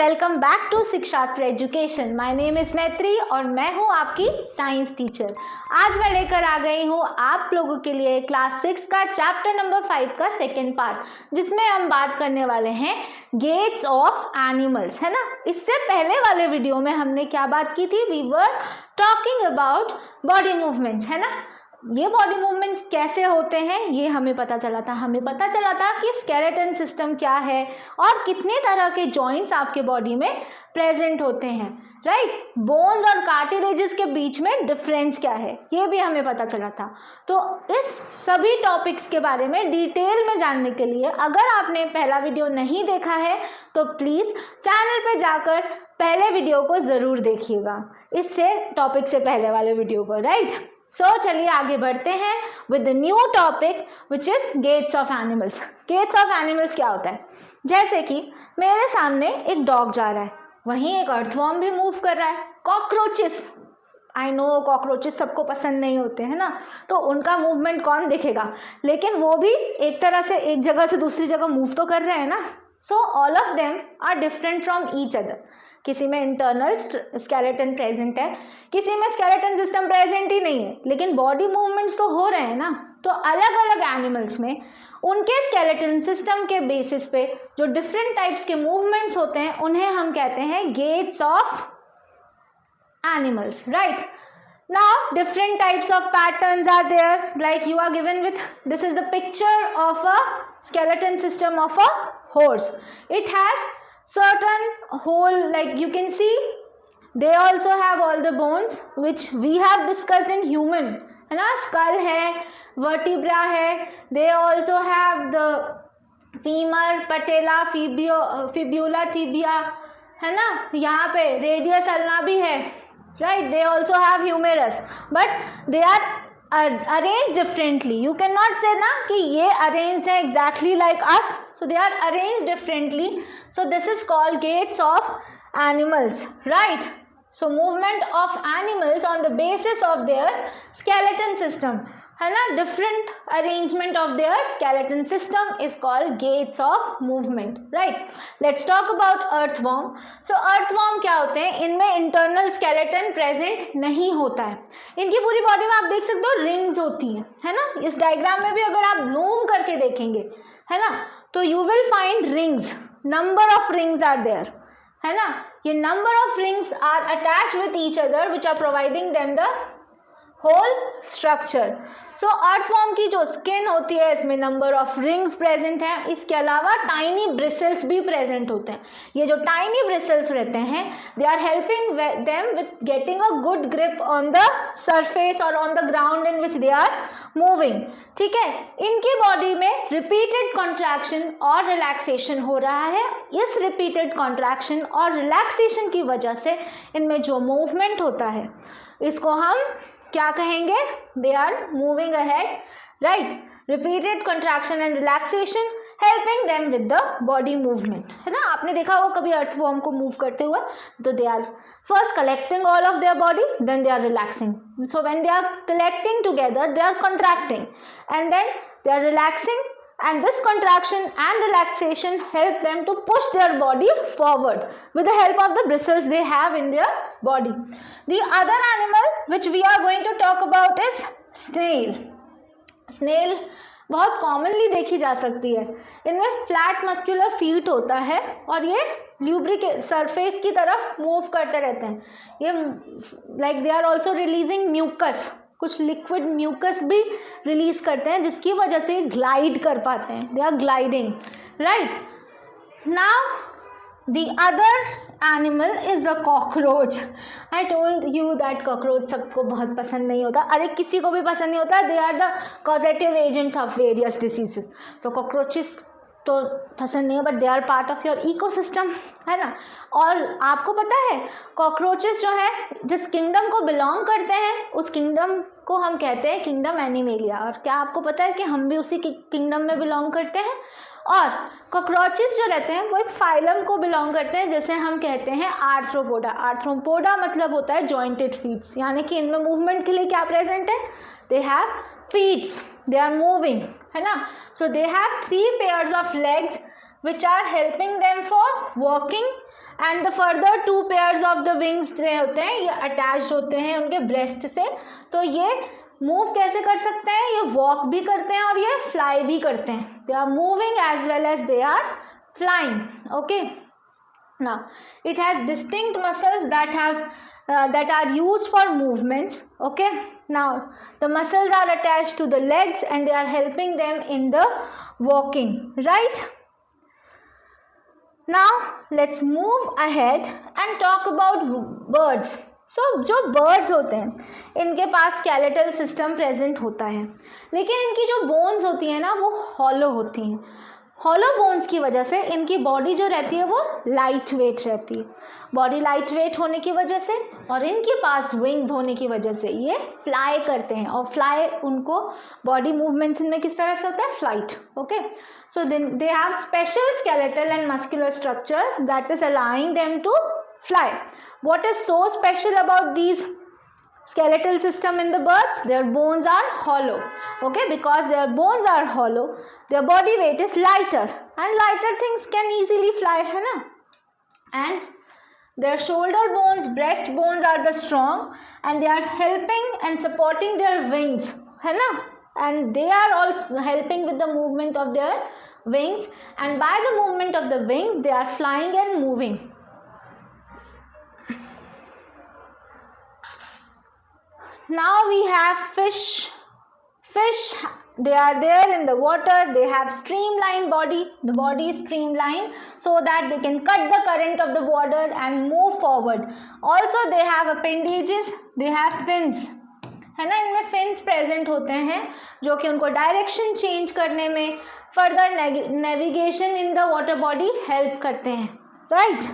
Welcome back to Shikshastra education. My name is Netri और मैं हूं आपकी साइंस टीचर। आज मैं लेकर आ गई हूं आप लोगों के लिए क्लास 6 का चैप्टर नंबर 5 का सेकेंड पार्ट, जिसमें हम बात करने वाले हैं गेट्स ऑफ एनिमल्स, है ना। इससे पहले वाले वीडियो में हमने क्या बात की थी? We were talking about body movements, है ना। ये बॉडी मूवमेंट्स कैसे होते हैं ये हमें पता चला था। हमें पता चला था कि स्केलेटन सिस्टम क्या है और कितने तरह के जॉइंट्स आपके बॉडी में प्रेजेंट होते हैं, राइट। बोन्स और कार्टिलेजेस के बीच में डिफरेंस क्या है ये भी हमें पता चला था। तो इस सभी टॉपिक्स के बारे में डिटेल में जानने के लिए अगर आपने पहला वीडियो नहीं देखा है तो प्लीज़ चैनल पे जाकर पहले वीडियो को ज़रूर देखिएगा, इससे टॉपिक से पहले वाले वीडियो को, राइट। सो चलिए आगे बढ़ते हैं with the new topic which is gaits of animals. Gaits of animals क्या होता है? जैसे कि मेरे सामने एक डॉग जा रहा है, वहीं एक अर्थवर्म भी मूव कर रहा है। कॉकरोचेस, आई नो कॉकरोचेस सबको पसंद नहीं होते हैं ना, तो उनका मूवमेंट कौन देखेगा, लेकिन वो भी एक तरह से एक जगह से दूसरी जगह मूव तो कर रहे हैं ना। So all of them are different from each other. किसी में इंटरनल स्केलेटन प्रेजेंट है, किसी में स्केलेटन सिस्टम प्रेजेंट ही नहीं है, लेकिन बॉडी मूवमेंट्स तो हो रहे हैं ना। तो अलग अलग एनिमल्स में उनके स्केलेटन सिस्टम के बेसिस पे जो डिफरेंट टाइप्स के मूवमेंट्स होते हैं उन्हें हम कहते हैं gaits of animals, right. Now different types of patterns are there, like you are given with this is the picture of a skeleton system of a horse. It has certain hole, like you can see they also have all the bones which we have discussed in human, है ना। skull है, vertebra है, they also have the femur, patella, fibula, tibia, है ना। यहाँ पे radius ulna भी है, right। they also have humerus, but they are arranged differently. You cannot say ना कि ये arranged है exactly like us, so they are arranged differently. So this is called gaits of animals, right. So movement of animals on the basis of their skeleton system, है ना। different arrangement of their skeleton system is called gaits of movement, right. Let's talk about earthworm. So earthworm क्या होते हैं? इनमें internal skeleton present नहीं होता है। इनकी पूरी बॉडी में आप देख सकते हो रिंग्स होती हैं, है ना। इस डायग्राम में भी अगर आप जूम करके देखेंगे, है ना, तो you will find rings, number of rings are there, है ना। ये number of rings are attached with each other which are providing them the whole structure. So earthworm की जो स्किन होती है इसमें नंबर ऑफ रिंग्स प्रेजेंट हैं। इसके अलावा टाइनी ब्रिसल्स भी प्रेजेंट होते हैं। ये जो टाइनी ब्रिसल्स रहते हैं they are helping them with getting a good grip on the surface और on the ground in which they are moving, ठीक है। इनकी बॉडी में रिपीटेड कॉन्ट्रैक्शन और रिलैक्सेशन हो रहा है। इस रिपीटेड कॉन्ट्रैक्शन और रिलैक्सेशन की वजह से इनमें जो मूवमेंट होता है इसको हम क्या कहेंगे? They are moving ahead, right. Repeated contraction and relaxation helping them with the body movement, है ना। आपने देखा होगा कभी अर्थवर्म को मूव करते हुए, तो they are first collecting all of their body, then they are relaxing. So when they are collecting together they are contracting and then they are relaxing, and this contraction and relaxation help them to push their body forward with the help of the bristles they have in their body. The other animal which we are going to talk about is snail. Snail बहुत commonly देखी जा सकती है। इनमें flat muscular feet होता है और ये ल्यूब्रिकेट सरफेस की तरफ मूव करते रहते हैं। ये like they are also releasing mucus, कुछ लिक्विड म्यूकस भी रिलीज करते हैं जिसकी वजह से ग्लाइड कर पाते हैं। They are gliding, right. Now the other animal is a cockroach. I told you that cockroach सबको बहुत पसंद नहीं होता। अरे किसी को भी पसंद नहीं होता। They are the causative agents of various diseases. तो कॉकरोचेस तो पसंद नहीं हो, but they are part of your ecosystem, है ना। और आपको पता है कॉकरोचेस जो है जिस किंगडम को बिलोंग करते हैं उस किंगडम को हम कहते हैं किंगडम एनिमेलिया। और क्या आपको पता है कि हम भी उसी किंगडम में बिलोंग करते हैं? और कॉकरोचेस जो रहते हैं वो एक फाइलम को बिलोंग करते हैं जिसे हम कहते हैं आर्थ्रोपोडा। आर्थ्रोपोडा मतलब होता है जॉइंटेड फीट्स, यानी कि इनमें मूवमेंट के लिए क्या प्रेजेंट है? They have feets, they are moving, है ना। So they have 3 pairs of legs which are helping them for walking and the further 2 pairs of the wings होते हैं, ये अटैच्ड होते हैं उनके ब्रेस्ट से। तो ये मूव कैसे कर सकते हैं, ये वॉक भी करते हैं और ये फ्लाई भी करते हैं। They are moving as well as they are flying, okay. Now it has distinct muscles that are used for movements, okay. Now the muscles are attached to the legs and they are helping them in the walking, right? Now let's move ahead and talk about birds. So जो birds होते हैं इनके पास skeletal system present होता है, लेकिन इनकी जो bones होती हैं ना वो hollow होती हैं। हॉलो बोन्स की वजह से इनकी बॉडी जो रहती है वो लाइट वेट रहती है। बॉडी लाइट वेट होने की वजह से और इनके पास विंग्स होने की वजह से ये फ्लाई करते हैं, और फ्लाई उनको बॉडी मूवमेंट्स इनमें किस तरह से होता है, flight, okay. So they have special skeletal and muscular structures that is allowing them to fly. What is so special about these skeletal system in the birds? Their bones are hollow, okay. Because their bones are hollow, their body weight is lighter, and lighter things can easily fly, है ना. And their shoulder bones, breast bones are the strong, and they are helping and supporting their wings, है ना. And they are also helping with the movement of their wings, and by the movement of the wings they are flying and moving. Now we have fish. They are there in the water. They have streamlined body. The body is streamlined so that they can cut the current of the water and move forward. Also they have appendages. They have fins, है ना. इनमें fins present होते हैं जो कि उनको direction change करने में, further navigation in the water body help करते हैं, right.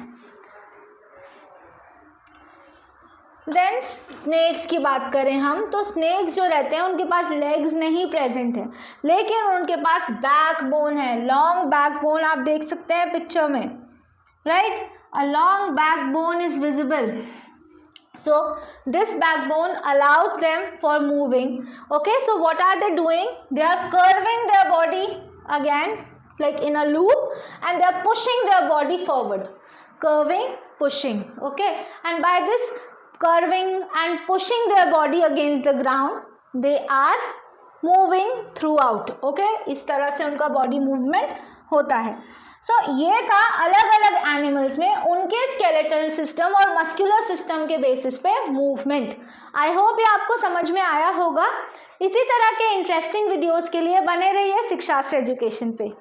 देन स्नेक्स की बात करें हम, तो स्नेक्स जो रहते हैं उनके पास लेग्स नहीं प्रेजेंट है, लेकिन उनके पास बैक बोन है, लॉन्ग बैक बोन आप देख सकते हैं पिक्चर में, right. A long back bone is visible. So this backbone allows them for moving, okay. So what are they doing? They are curving their body again like in a loop, and they are pushing their body forward, curving, pushing, okay. And by this curving and pushing their body against the ground, they are moving throughout, okay. इस तरह से उनका body movement होता है. So ये था अलग अलग एनिमल्स में उनके स्केलेटल सिस्टम और मस्कुलर सिस्टम के बेसिस पे मूवमेंट. आई होप ये आपको समझ में आया होगा. इसी तरह के इंटरेस्टिंग वीडियोस के लिए बने रहिए शिक्षास्त्र एजुकेशन पे.